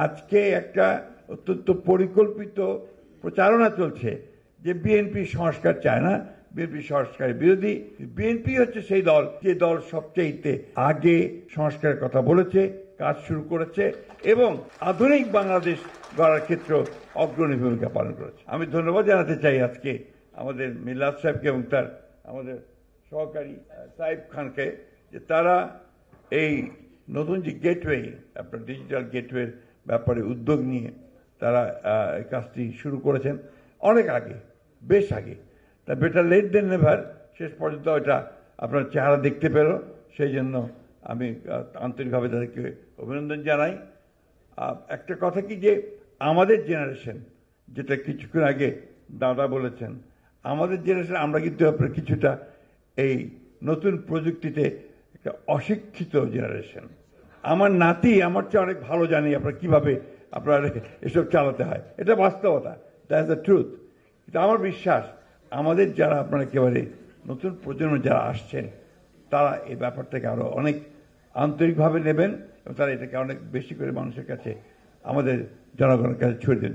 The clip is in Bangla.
আজকে একটা অত্যন্ত পরিকল্পিত প্রচারণা চলছে যে বিএনপি সংস্কার চায় না, বিএনপি সংস্কার বিরোধী। বিএনপি হচ্ছে সেই দল যে দল সবচেয়ে আগে সংস্কারের কথা বলেছে, কাজ শুরু করেছে এবং আধুনিক বাংলাদেশ গড়ার ক্ষেত্রে অগ্রণী ভূমিকা পালন করেছে। আমি ধন্যবাদ জানাতে চাই আজকে আমাদের মিল্লাত সাহেবকে এবং তার আমাদের সহকারী সাহেব খানকে যে তারা এই নতুন যে গেটওয়ে, আপনার ডিজিটাল গেটওয়ের ব্যাপারে উদ্যোগ নিয়ে তারা এই কাজটি শুরু করেছেন অনেক আগে, বেশ আগে। তা বেটার লেট দেন নেভার, শেষ পর্যন্ত এটা আপনার চেহারা দেখতে পেল, সেই জন্য আমি আন্তরিকভাবে তাদেরকে অভিনন্দন জানাই। একটা কথা কি যে আমাদের জেনারেশন, যেটা কিছুক্ষণ আগে দাদা বলেছেন, আমাদের জেনারেশন আমরা কিন্তু আপনার কিছুটা এই নতুন প্রযুক্তিতে একটা অশিক্ষিত জেনারেশন। আমার নাতি আমার চেয়ে অনেক ভালো জানি আপনার কিভাবে আপনার এসব চালাতে হয়, এটা বাস্তবতা, দ্যাটস দ্য ট্রুথ। কিন্তু আমার বিশ্বাস আমাদের যারা আপনারা একেবারে নতুন প্রজন্ম যারা আসছেন তারা এই ব্যাপারটাকে আরো অনেক আন্তরিকভাবে নেবেন এবং তারা এটাকে অনেক বেশি করে মানুষের কাছে, আমাদের জনগণের কাছে ছড়িয়ে দেবেন।